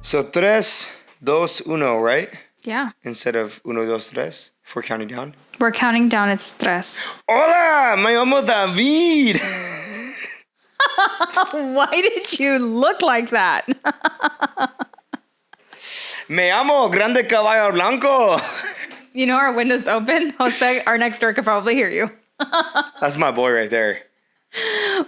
So, tres, dos, uno, right? Yeah. Instead of uno, dos, tres, if we're counting down. We're counting down. It's tres. Hola, me llamo David. Why did you look like that? Me llamo Grande Caballo Blanco. You know our window's open. Jose, our next door could probably hear you. That's my boy right there.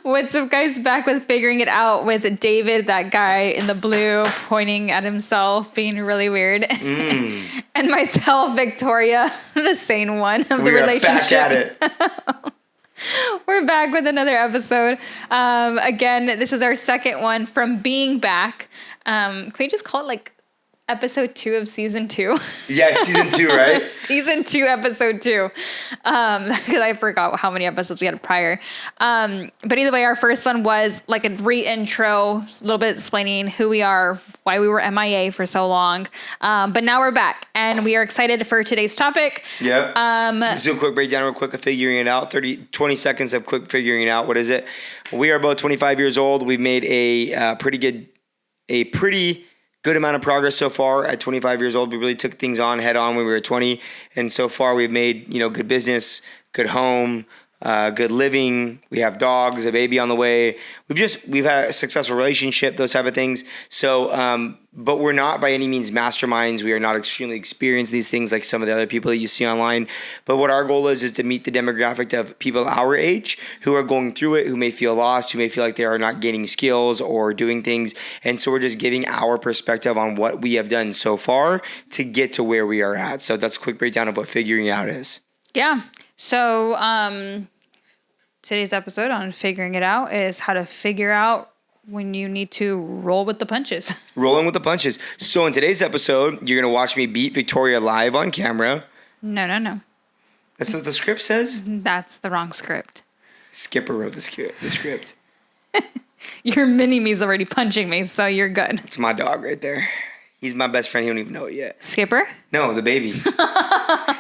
What's up, guys? Back with Figuring It Out with David, that guy in the blue, pointing at himself, being really weird. And myself, Victoria, the sane one of the relationship. Back at it. We're back with another episode. Again, this is our second one from being back. Can we just call it like episode 2 of season 2? Yeah, season 2, right? Season 2, episode 2. Because I forgot how many episodes we had prior. But either way, our first one was like a re-intro, a little bit explaining who we are, why we were MIA for so long. But now we're back, and we are excited for today's topic. Yep. Let's do a quick breakdown real quick of figuring it out. 20 seconds of quick figuring it out. What is it? We are both 25 years old. We've made a pretty good amount of progress so far at 25 years old. We really took things on head on when we were 20. And so far we've made, good business, good home, good living. We have dogs, a baby on the way. We've had a successful relationship, those type of things. So, but we're not by any means masterminds. We are not extremely experienced in these things like some of the other people that you see online. But what our goal is to meet the demographic of people our age who are going through it, who may feel lost, who may feel like they are not gaining skills or doing things. And so we're just giving our perspective on what we have done so far to get to where we are at. So that's a quick breakdown of what figuring out is. Yeah. So today's episode on Figuring It Out is how to figure out when you need to roll with the punches. Rolling with the punches. So in today's episode, you're going to watch me beat Victoria live on camera. No. That's what the script says? That's the wrong script. Skipper wrote the script. Your mini-me's already punching me, so you're good. It's my dog right there. He's my best friend. He don't even know it yet. Skipper? No, the baby.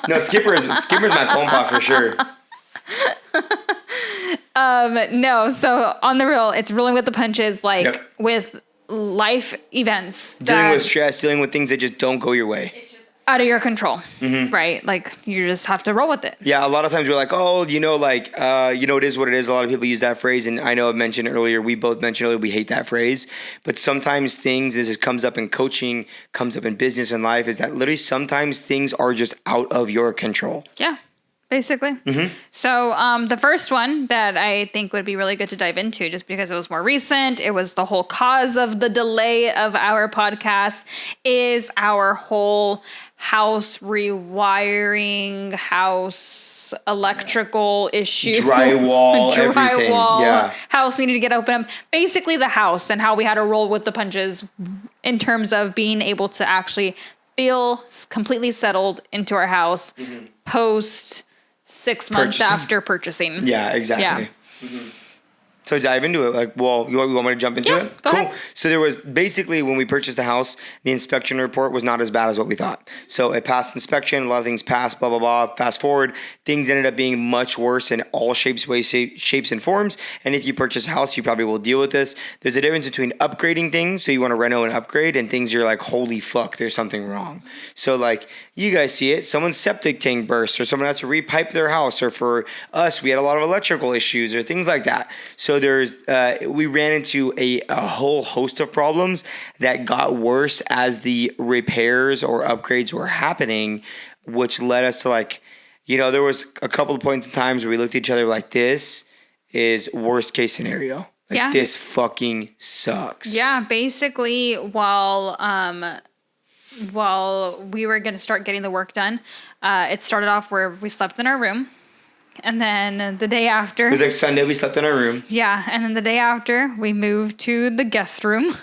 No, Skipper's my compa for sure. No, so on the real, it's rolling with the punches, with life events. Dealing with stress, dealing with things that just don't go your way. It's just out of your control, right? Like, you just have to roll with it. Yeah, a lot of times we're like, it is what it is. A lot of people use that phrase, and I know I've mentioned earlier, we both mentioned earlier, we hate that phrase. But sometimes this comes up in coaching, comes up in business and life, is that literally sometimes things are just out of your control. Yeah. Basically. So the first one that I think would be really good to dive into, just because it was more recent, it was the whole cause of the delay of our podcast, is our whole house rewiring, house electrical issue. Drywall, everything. Yeah. House needed to get open up. Basically the house, and how we had to roll with the punches in terms of being able to actually feel completely settled into our house post 6 months after purchasing. Yeah, exactly. Yeah. So dive into it. You want me to jump into it? Go ahead. So there was basically, when we purchased the house, the inspection report was not as bad as what we thought. So it passed inspection, a lot of things passed, blah, blah, blah. Fast forward, things ended up being much worse in all shapes and forms. And if you purchase a house, you probably will deal with this. There's a difference between upgrading things, so you want to reno and upgrade, and things you're like, holy fuck, there's something wrong. So you guys see it, someone's septic tank burst, or someone has to repipe their house, or for us, we had a lot of electrical issues or things like that. So we ran into a whole host of problems that got worse as the repairs or upgrades were happening, which led us to there was a couple of points in times where we looked at each other like, this is worst case scenario. This fucking sucks. Yeah, basically while we were going to start getting the work done, it started off where we slept in our room. And then the day after... It was like Sunday, we slept in our room. Yeah, and then the day after, we moved to the guest room.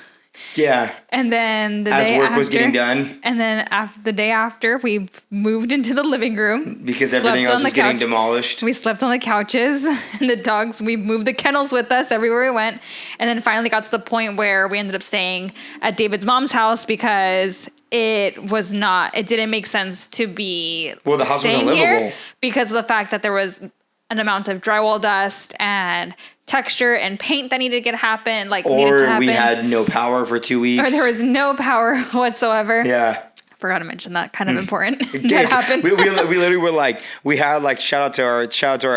Yeah. And then as work was getting done. And then the day after, we moved into the living room. Because everything else was getting demolished. We slept on the couches. And the dogs, we moved the kennels with us everywhere we went. And then finally got to the point where we ended up staying at David's mom's house because... it didn't make sense to be the house was unlivable because of the fact that there was an amount of drywall dust and texture and paint that needed to happen. Needed to Or happen. we had no power for 2 weeks. Or there was no power whatsoever. Yeah. Forgot to mention that. Kind of important. That happened. we literally were like, we had like shout out to our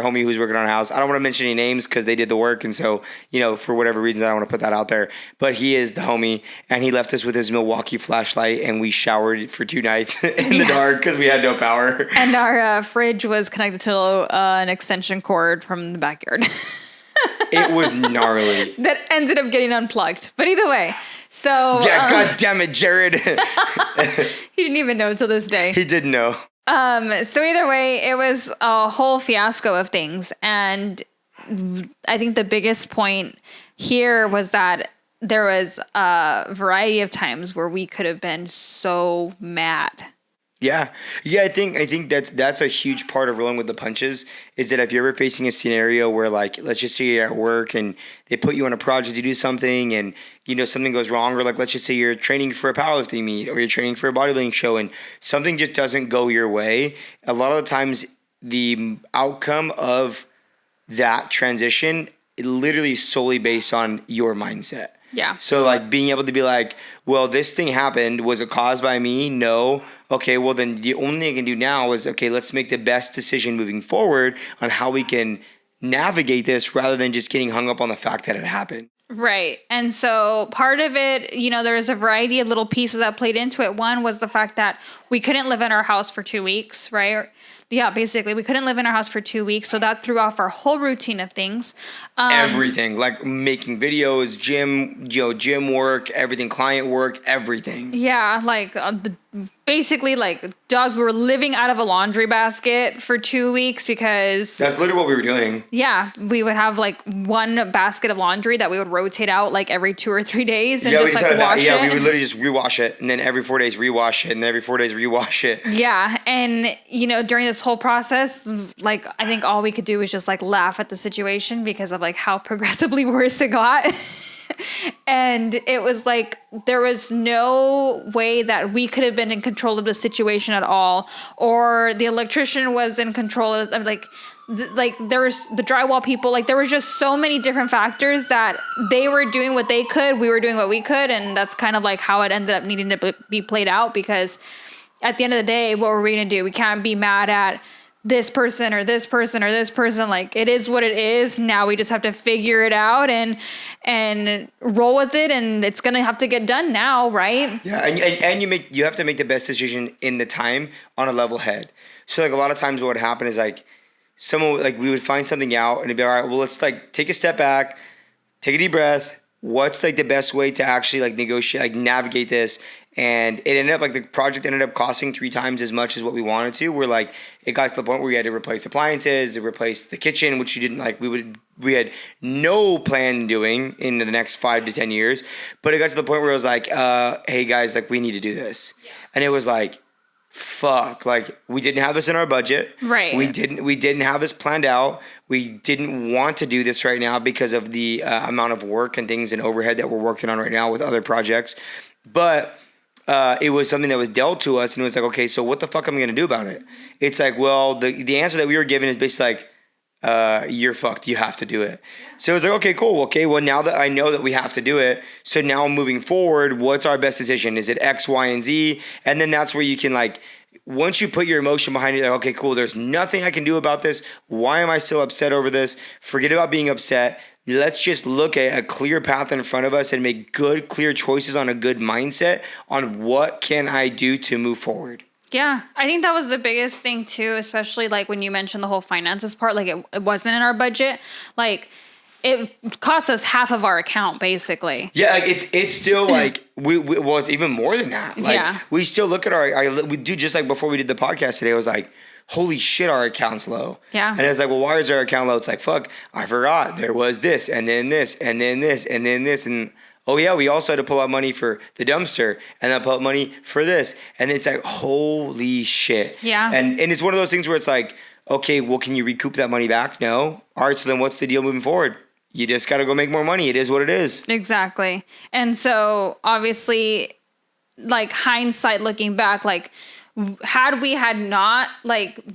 homie who's working on our house. I don't want to mention any names because they did the work, and so for whatever reasons I don't want to put that out there. But he is the homie, and he left us with his Milwaukee flashlight, and we showered for 2 nights in the dark because we had no power. And our fridge was connected to an extension cord from the backyard. It was gnarly. That ended up getting unplugged. But either way, so... Yeah, God damn it, Jared. He didn't even know till this day. He didn't know. So either way, it was a whole fiasco of things. And I think the biggest point here was that there was a variety of times where we could have been so mad. Yeah. I think that's a huge part of rolling with the punches, is that if you're ever facing a scenario where, like, let's just say you're at work and they put you on a project to do something and something goes wrong, or like let's just say you're training for a powerlifting meet or you're training for a bodybuilding show and something just doesn't go your way, a lot of the times the outcome of that transition is literally solely based on your mindset. Yeah. So like being able to be like, well, this thing happened. Was it caused by me? No. Okay, well then the only thing I can do now is, okay, let's make the best decision moving forward on how we can navigate this rather than just getting hung up on the fact that it happened. Right. And so part of it, there was a variety of little pieces that played into it. One was the fact that we couldn't live in our house for 2 weeks, right? Yeah, basically, we couldn't live in our house for 2 weeks, so that threw off our whole routine of things. Everything, like making videos, gym work, everything, client work, everything. Yeah, basically, Doug, we were living out of a laundry basket for 2 weeks because... That's literally what we were doing. Yeah, we would have one basket of laundry that we would rotate out every 2 or 3 days and wash it. Yeah, we would literally just rewash it, and then every 4 days rewash it, and then every 4 days rewash it. Yeah, and during this whole process, I think all we could do was just laugh at the situation because of how progressively worse it got. And it was there was no way that we could have been in control of the situation at all, or the electrician was in control of there was the drywall people, there was just so many different factors that they were doing what they could, we were doing what we could, and that's kind of how it ended up needing to be played out, because at the end of the day, what were we going to do? We can't be mad at this person or this person or this person. It is what it is. Now we just have to figure it out and roll with it, and it's gonna have to get done now, right? Yeah, and you have to make the best decision in the time on a level head. So a lot of times what would happen is someone we would find something out and it'd be, all right, well, let's take a step back, take a deep breath. What's the best way to actually negotiate, navigate this? And it ended up the project ended up costing 3 times as much as what we wanted to. We're it got to the point where we had to replace appliances, to replace the kitchen, which you didn't we had no plan doing in the next 5 to 10 years. But it got to the point where it was hey guys, we need to do this. Yeah. And it was fuck, we didn't have this in our budget. Right. We didn't have this planned out. We didn't want to do this right now because of the amount of work and things and overhead that we're working on right now with other projects. But it was something that was dealt to us, and it was okay, so what the fuck am I going to do about it? It's well, the answer that we were given is basically you're fucked, you have to do it. So it's okay, cool. Okay, well, now that I know that we have to do it, so now moving forward, what's our best decision? Is it X, Y, and Z? And then that's where you can once you put your emotion behind it, okay, cool, there's nothing I can do about this. Why am I still upset over this? Forget about being upset. Let's just look at a clear path in front of us and make good, clear choices on a good mindset on what can I do to move forward. Yeah, I think that was the biggest thing too, especially when you mentioned the whole finances part, it wasn't in our budget. It cost us half of our account, basically. Yeah, it's still well, it's even more than that. Yeah. We still look at we do just before we did the podcast today, I was holy shit, our account's low. Yeah. And it's well, why is our account low? It's fuck, I forgot. There was this, and then this, and then this, and then this, and oh yeah, we also had to pull out money for the dumpster, and then pull out money for this. And it's holy shit. Yeah. And it's one of those things where it's okay, well, can you recoup that money back? No. All right, so then what's the deal moving forward? You just got to go make more money. It is what it is. Exactly. And so obviously, hindsight looking back, had we had not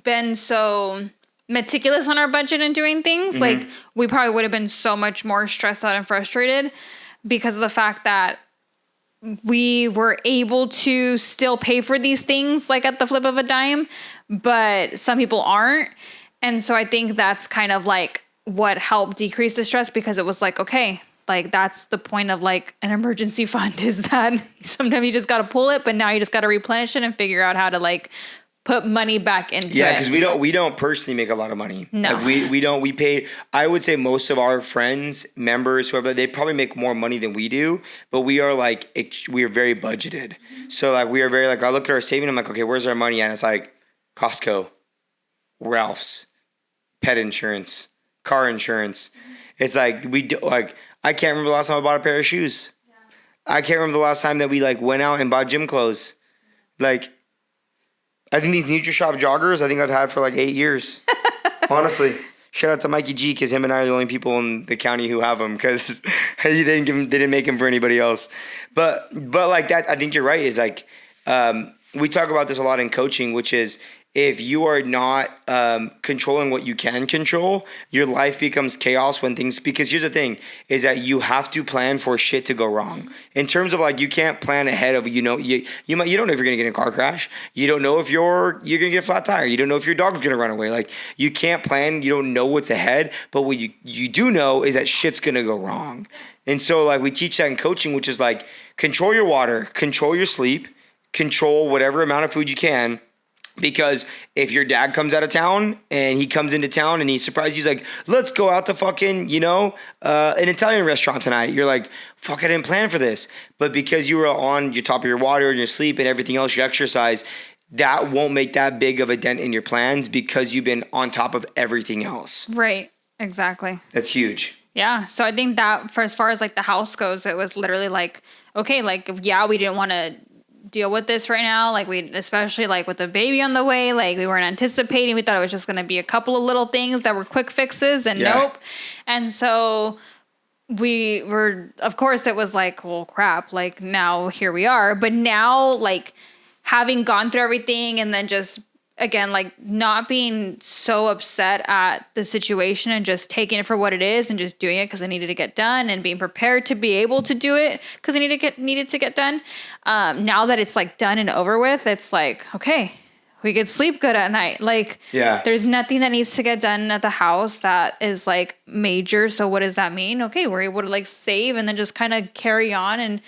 been so meticulous on our budget and doing things, like we probably would have been so much more stressed out and frustrated because of the fact that we were able to still pay for these things like at the flip of a dime, but some people aren't. And so I think that's kind of like what helped decrease the stress, because it was like, okay, like that's the point of like an emergency fund, is that sometimes you just got to pull it, but now you just got to replenish it and figure out how to like put money back into it. Yeah, because we don't personally make a lot we pay, I would say most of our friends, members, whoever, they probably make more money than we do, but we are like, we are very budgeted. So like we are very like, I look at our statement, I'm like, okay, where's our money at? And it's like Costco, Ralph's, pet insurance, car insurance. It's like, we do, like, I can't remember the last time I bought a pair of shoes. Yeah. I can't remember the last time that we like went out and bought gym clothes. Like, I think these NutriShop joggers, I think I've had for like 8 years. Honestly. Shout out to Mikey G, because him and I are the only people in the county who have them, because they didn't make them for anybody else. But like that, I think you're right. Is like, we talk about this a lot in coaching, which is if you are not controlling what you can control, your life becomes chaos when things, because here's the thing, is that you have to plan for shit to go wrong. In terms of like, you can't plan ahead of, you don't know if you're going to get in a car crash. You don't know if you're going to get a flat tire. You don't know if your dog's going to run away. Like, you can't plan. You don't know what's ahead. But what you do know is that shit's going to go wrong. And so like we teach that in coaching, which is like, control your water, control your sleep, control whatever amount of food you can. Because if your dad comes out of town and he comes into town and he's surprised, he's like, let's go out to fucking, an Italian restaurant tonight. You're like, fuck, I didn't plan for this. But because you were on your top of your water and your sleep and everything else, your exercise, that won't make that big of a dent in your plans because you've been on top of everything else. Right. Exactly. That's huge. Yeah. So I think that for as far as like the house goes, it was literally like, okay, like, yeah, we didn't want to deal with this right now, like we, especially like with the baby on the way, like we weren't anticipating. We thought it was just going to be a couple of little things that were quick fixes, and nope. And so we were, of course it was like, well, crap, like now here we are. But now, like having gone through everything and then just again, like not being so upset at the situation and just taking it for what it is and just doing it because I needed to get done, and being prepared to be able to do it because I needed to get done. Now that it's like done and over with, it's like, okay, we could sleep good at night. Like, there's nothing that needs to get done at the house that is like major. So what does that mean? Okay, we're able to like save and then just kind of carry on, and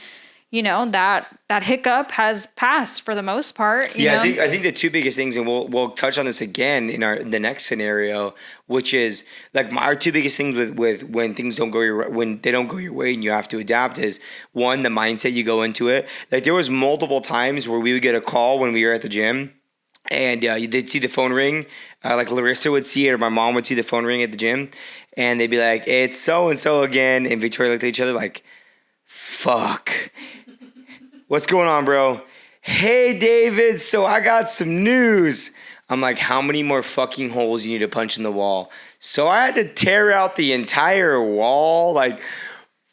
that hiccup has passed for the most part. You know? I think the two biggest things, and we'll touch on this again in the next scenario, which is like our two biggest things with when things don't go when they don't go your way and you have to adapt is, one, the mindset you go into it. Like there was multiple times where we would get a call when we were at the gym, and they'd see the phone ring, like Larissa would see it, or my mom would see the phone ring at the gym, and they'd be like, "It's so and so again," and Victoria looked at each other like, "Fuck." What's going on, bro? Hey, David, so I got some news. I'm like, how many more fucking holes you need to punch in the wall? So I had to tear out the entire wall, like,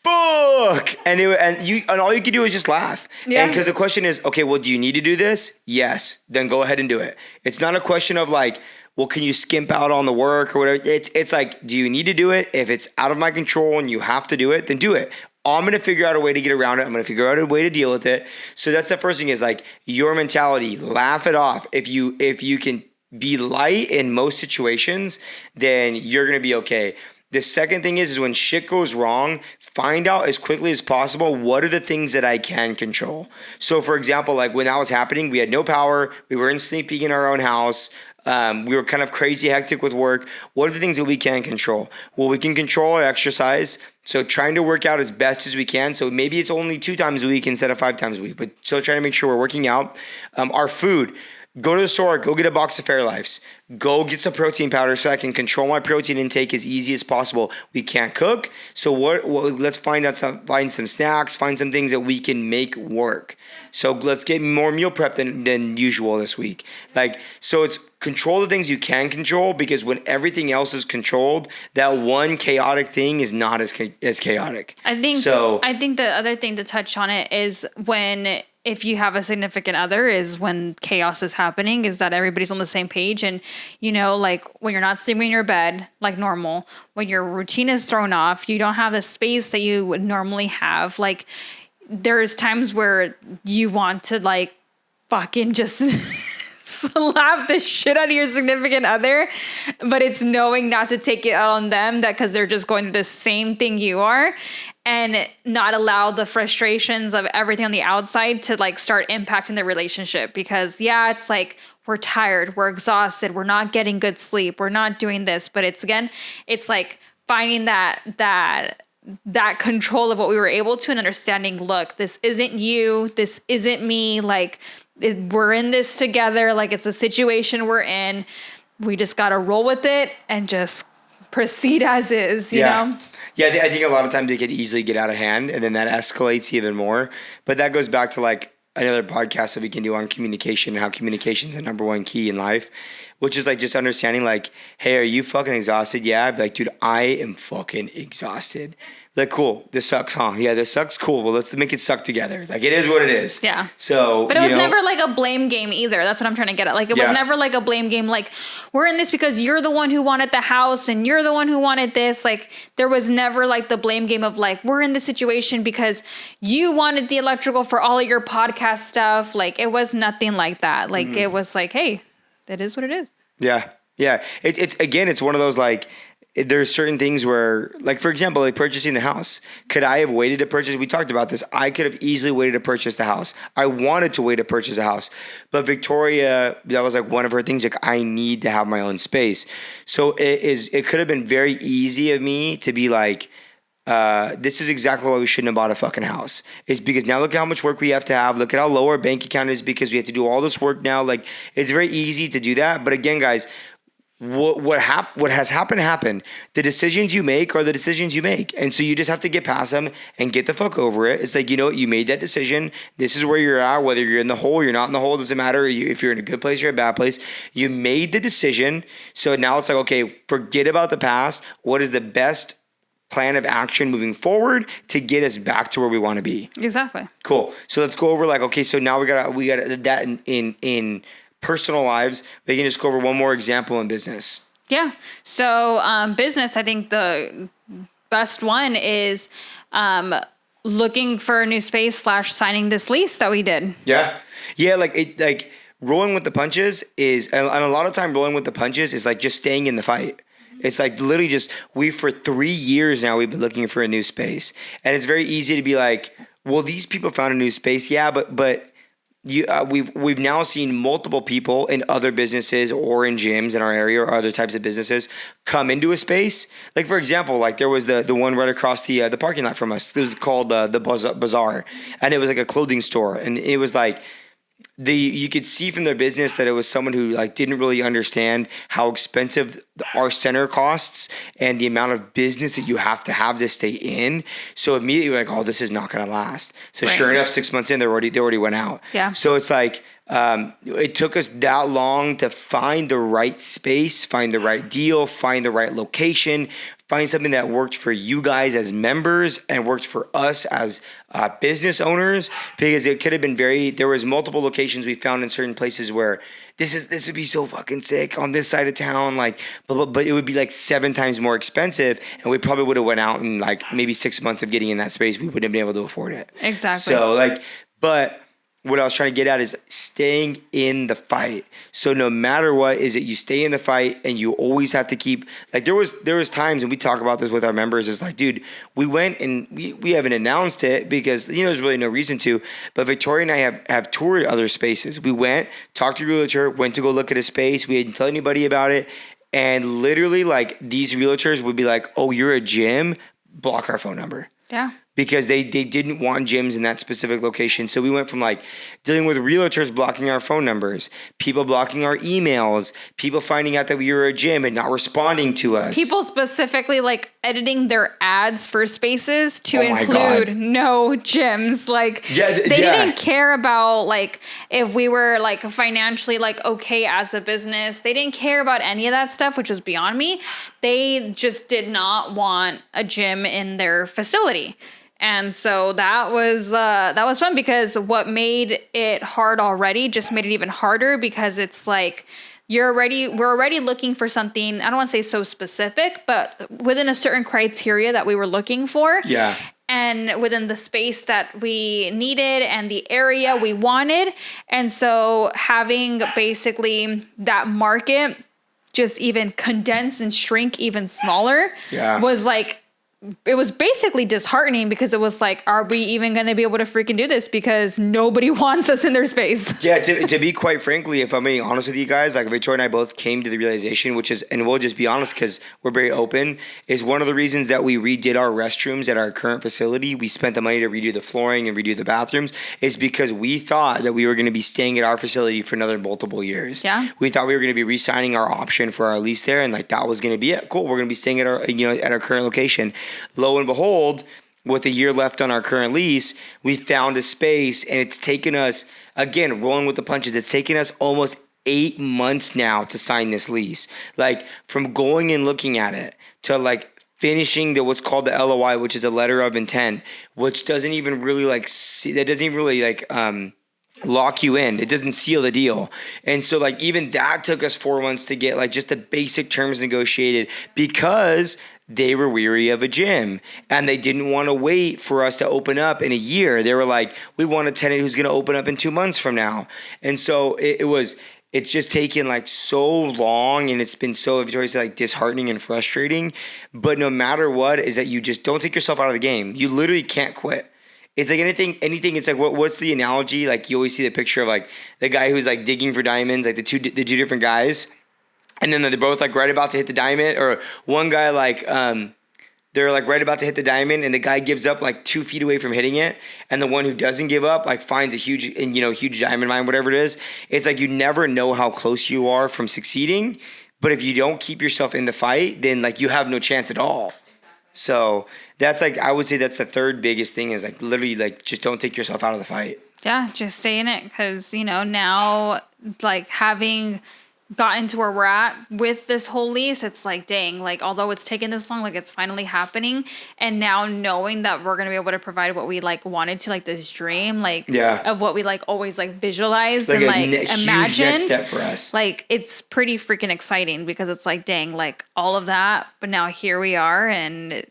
fuck. And all you could do is just laugh. Yeah. And because the question is, okay, well, do you need to do this? Yes. Then go ahead and do it. It's not a question of like, well, can you skimp out on the work or whatever? It's like, do you need to do it? If it's out of my control and you have to do it, then do it. I'm going to figure out a way to get around it. I'm going to figure out a way to deal with it. So that's the first thing, is like your mentality. Laugh it off. If you can be light in most situations, then you're going to be okay. The second thing is when shit goes wrong, find out as quickly as possible what are the things that I can control. So for example, like when that was happening, we had no power. We were sleeping in our own house. We were kind of crazy hectic with work. What are the things that we can control? Well, we can control our exercise. So trying to work out as best as we can. So maybe it's only 2 times a week instead of 5 times a week, but still trying to make sure we're working out. Our food, go to the store, go get a box of Fairlifes, go get some protein powder so I can control my protein intake as easy as possible. We can't cook. So let's find some snacks, find some things that we can make work. So let's get more meal prep than usual this week. Like, so it's control the things you can control, because when everything else is controlled, that one chaotic thing is not as chaotic. I think the other thing to touch on it is when if you have a significant other, is when chaos is happening, is that everybody's on the same page. And, you know, like when you're not sleeping in your bed like normal, when your routine is thrown off, you don't have the space that you would normally have. Like there's times where you want to like fucking just slap the shit out of your significant other, but it's knowing not to take it out on them, that because they're just going through the same thing you are, and not allow the frustrations of everything on the outside to like start impacting the relationship. Because yeah, it's like we're tired, we're exhausted, we're not getting good sleep, we're not doing this, but it's like finding that control of what we were able to, and understanding, look, this isn't you, this isn't me, like we're in this together, like it's a situation we're in, we just got to roll with it and just proceed as is, you know? Yeah, I think a lot of times it could easily get out of hand, and then that escalates even more. But that goes back to like another podcast that we can do on communication and how communication is the number one key in life, which is like just understanding like, hey, are you fucking exhausted? Yeah. I'd be like, dude, I am fucking exhausted. Like, cool, this sucks, huh? Yeah, this sucks. Cool. Well, let's make it suck together. Like, it is what it is. Yeah. So, but it was never like a blame game either. That's what I'm trying to get at. Like, it was never like a blame game. Like, we're in this because you're the one who wanted the house and you're the one who wanted this. Like, there was never like the blame game of like, we're in this situation because you wanted the electrical for all of your podcast stuff. Like, it was nothing like that. Like, it was like, hey, that is what it is. Yeah. Yeah. It's one of those like, there's certain things where, like, for example, like purchasing the house. Could I have waited to purchase? We talked about this. I could have easily waited to purchase the house. I wanted to wait to purchase a house. But Victoria, that was like one of her things, like, I need to have my own space. So it could have been very easy of me to be like, this is exactly why we shouldn't have bought a fucking house. It's because now look at how much work we have to have. Look at how low our bank account is because we have to do all this work now. Like, it's very easy to do that. But again, guys, what has happened. The decisions you make are the decisions you make. And so you just have to get past them and get the fuck over it. It's like, you know what? You made that decision. This is where you're at. Whether you're in the hole, you're not in the hole, doesn't matter. If you're in a good place or a bad place, you made the decision. So now it's like, okay, forget about the past. What is the best plan of action moving forward to get us back to where we want to be? Exactly. Cool. So let's go over like, okay, so now we got that in personal lives. We can just go over one more example in business. Yeah. So business, I think the best one is looking for a new space / signing this lease that we did. Yeah. Yeah. Like rolling with the punches is, and a lot of time rolling with the punches is like just staying in the fight. It's like literally just, for 3 years now, we've been looking for a new space. And it's very easy to be like, well, these people found a new space. Yeah, but we've now seen multiple people in other businesses or in gyms in our area or other types of businesses come into a space. Like, for example, like there was the one right across the parking lot from us. It was called the Bazaar, and it was like a clothing store. And it was like, you could see from their business that it was someone who like didn't really understand how expensive our center costs and the amount of business that you have to stay in. So immediately like, oh, this is not going to last. So Sure enough, 6 months in, they already went out. Yeah. So it's like, it took us that long to find the right space, find the right deal, find the right location, find something that worked for you guys as members and worked for us as business owners, because it could have been there was multiple locations we found in certain places where this would be so fucking sick on this side of town, like, but it would be like 7 times more expensive, and we probably would have went out in like maybe 6 months of getting in that space. We wouldn't have been able to afford it. Exactly. So like, but what I was trying to get at is staying in the fight. So no matter what, is it you stay in the fight and you always have to keep, like there was times, and we talk about this with our members, is like, dude, we went and we haven't announced it because, you know, there's really no reason to, but Victoria and I have toured other spaces. We went, talked to a realtor, went to go look at a space. We didn't tell anybody about it. And literally like these realtors would be like, oh, you're a gym? Block our phone number. Yeah. Because they didn't want gyms in that specific location. So we went from like dealing with realtors blocking our phone numbers, people blocking our emails, people finding out that we were a gym and not responding to us. People specifically like editing their ads for spaces to include no gyms. Like they didn't care about like if we were like financially like okay as a business. They didn't care about any of that stuff, which was beyond me. They just did not want a gym in their facility. And so that was fun, because what made it hard already just made it even harder, because it's like we're already looking for something, I don't want to say so specific, but within a certain criteria that we were looking for. Yeah. And within the space that we needed and the area we wanted. And so having basically that market just even condense and shrink even smaller was like, it was basically disheartening, because it was like, are we even going to be able to freaking do this? Because nobody wants us in their space. Yeah, to be quite frankly, if I'm being honest with you guys, like Victoria and I both came to the realization, which is, and we'll just be honest because we're very open, is one of the reasons that we redid our restrooms at our current facility. We spent the money to redo the flooring and redo the bathrooms, is because we thought that we were going to be staying at our facility for another multiple years. Yeah. We thought we were going to be re-signing our option for our lease there, and like that was going to be it. Cool, we're going to be staying at our at our current location. Lo and behold, with a year left on our current lease, we found a space, and it's taken us, again, rolling with the punches, it's taken us almost 8 months now to sign this lease. Like, from going and looking at it to like finishing what's called the LOI, which is a letter of intent, which doesn't even really lock you in. It doesn't seal the deal. And so like even that took us 4 months to get like just the basic terms negotiated, because they were weary of a gym and they didn't want to wait for us to open up in a year. They were like, we want a tenant who's going to open up in 2 months from now. And so it's just taken like so long, and it's been so, Victoria said, like disheartening and frustrating. But no matter what, is that you just don't take yourself out of the game. You literally can't quit. It's like anything. It's like, what's the analogy? Like you always see the picture of like the guy who's like digging for diamonds, like the two different guys. And then they're both like right about to hit the diamond, or one guy like they're like right about to hit the diamond, and the guy gives up like 2 feet away from hitting it, and the one who doesn't give up like finds a huge diamond mine, whatever it is. It's like you never know how close you are from succeeding, but if you don't keep yourself in the fight, then like you have no chance at all. So that's like, I would say that's the third biggest thing, is like literally like just don't take yourself out of the fight. Yeah, just stay in it, because now like having gotten to where we're at with this whole lease, it's like, dang, like although it's taken this long, like it's finally happening. And now knowing that we're gonna be able to provide what we like wanted to, like this dream, like of what we like always like visualized and like imagined, huge next step for us. Like it's pretty freaking exciting, because it's like, dang, like all of that, but now here we are, and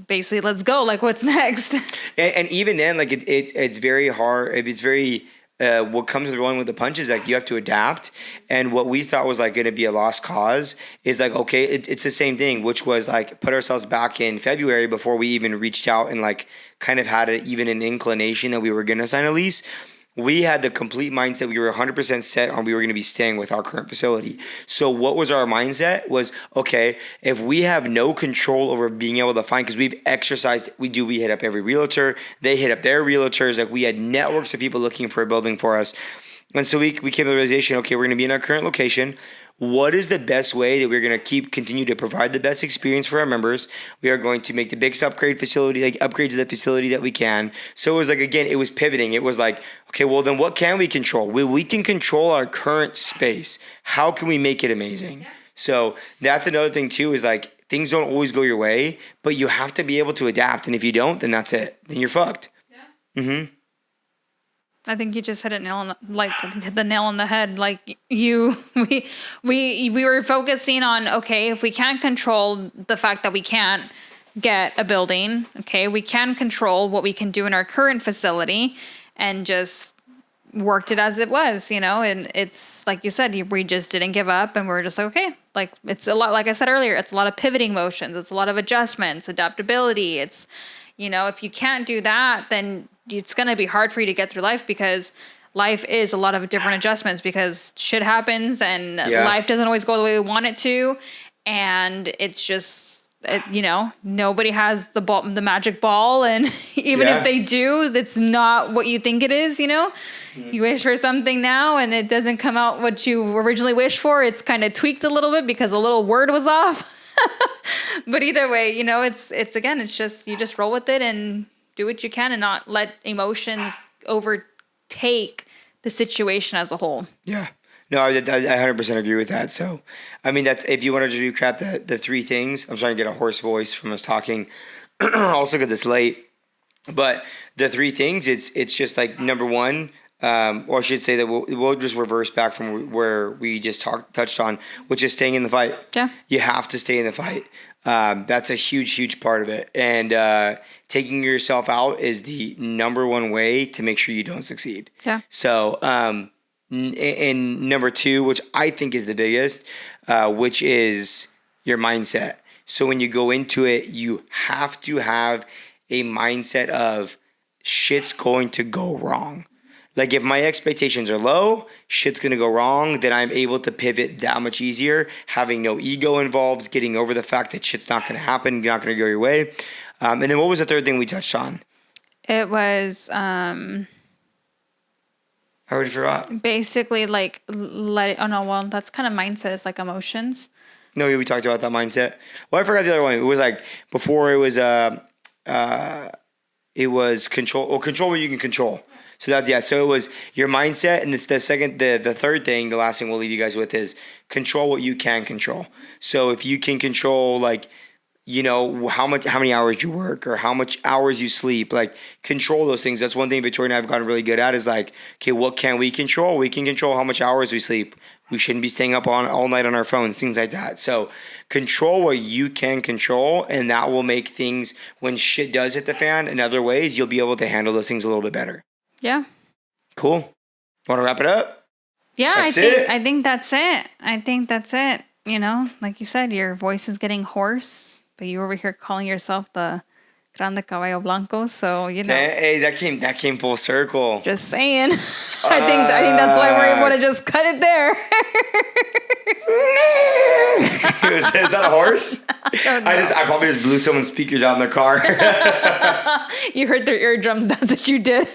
basically let's go, like what's next. And even then, like it's very hard. It's very what comes with rolling with the punches, like you have to adapt. And what we thought was like going to be a lost cause is like, okay, it's the same thing, which was like put ourselves back in February before we even reached out and like kind of had even an inclination that we were going to sign a lease. We had the complete mindset. We were 100% set on we were going to be staying with our current facility. So what was our mindset was, okay, if we have no control over being able to find, because we've exercised, we hit up every realtor. They hit up their realtors. Like we had networks of people looking for a building for us. And so we came to the realization, okay, we're going to be in our current location. What is the best way that we're going to continue to provide the best experience for our members? We are going to make the biggest upgrades to the facility that we can. So it was like, again, it was pivoting. It was like, okay, well then what can we control? We can control our current space. How can we make it amazing? Yeah. So that's another thing too, is like things don't always go your way, but you have to be able to adapt. And if you don't, then that's it. Then you're fucked. Yeah. Mm-hmm. I think you just hit the nail on the head. Like we were focusing on, okay, if we can't control the fact that we can't get a building, okay, we can control what we can do in our current facility, and just worked it as it was, and it's like you said, we just didn't give up, and we're just like, okay, like it's a lot, like I said earlier, it's a lot of pivoting motions. It's a lot of adjustments, adaptability. It's, if you can't do that, then it's going to be hard for you to get through life, because life is a lot of different adjustments, because shit happens and life doesn't always go the way we want it to. And it's just, nobody has the magic ball. And even if they do, it's not what you think it is, You wish for something now and it doesn't come out what you originally wished for. It's kind of tweaked a little bit because a little word was off. But either way, it's just, you just roll with it and do what you can, and not let emotions overtake the situation as a whole. Yeah. No, I 100% agree with that. So, I mean, that's, if you want to just recap the 3 things, I'm trying to get a hoarse voice from us talking, also because it's late. But the three things, it's just like number one, or I should say that we'll just reverse back from where we just touched on, which is staying in the fight. Yeah. You have to stay in the fight. That's a huge part of it. And taking yourself out is the number one way to make sure you don't succeed. Yeah. So, and number two, which I think is the biggest, which is your mindset. So when you go into it, you have to have a mindset of shit's going to go wrong. Like if my expectations are low, shit's going to go wrong, then I'm able to pivot that much easier, having no ego involved, getting over the fact that shit's not going to happen, not going to go your way. And then what was the third thing we touched on? It was I already forgot. basically like that's kind of mindset. It's like emotions. No, we talked about that mindset. Well, I forgot the other one. It was like before it was control. Well, control what you can control. So so it was your mindset, and the third thing, the last thing we'll leave you guys with is control what you can control. So if you can control, like, you know, how many hours you work or how much hours you sleep, like control those things. That's one thing Victoria and I have gotten really good at is like, okay, what can we control? We can control how much hours we sleep. We shouldn't be staying up all night on our phones, things like that. So control what you can control, and that will make things, when shit does hit the fan in other ways, you'll be able to handle those things a little bit better. Yeah. Cool. Want to wrap it up? Yeah, I think that's it. I think that's it. You know, like you said, your voice is getting hoarse, but you over here calling yourself the Grande Caballo Blanco, so you know. Hey, that came full circle. Just saying. I think that's why we're able to just cut it there. Is that a horse? I probably just blew someone's speakers out in their car. You heard their eardrums. That's what you did.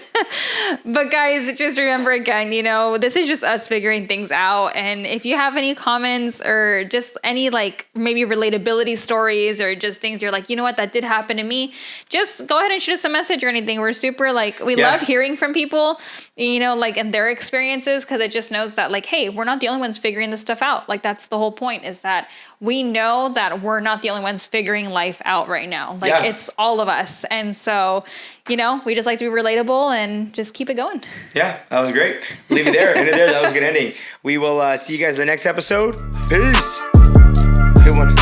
But guys, just remember again, you know, this is just us figuring things out. And if you have any comments or just any like maybe relatability stories or just things you're like, you know what, that did happen to me, just go ahead and shoot us a message or anything. We're super like, we love hearing from people, you know, like in their experiences, because it just knows that like, hey, we're not the only ones figuring this stuff out. Like that's the whole point, is that we know that we're not the only ones figuring life out right now. Like it's all of us. And so, you know, we just like to be relatable and just keep it going. Yeah, that was great. Leave it there. End it there. That was a good ending. We will see you guys in the next episode. Peace. Good one.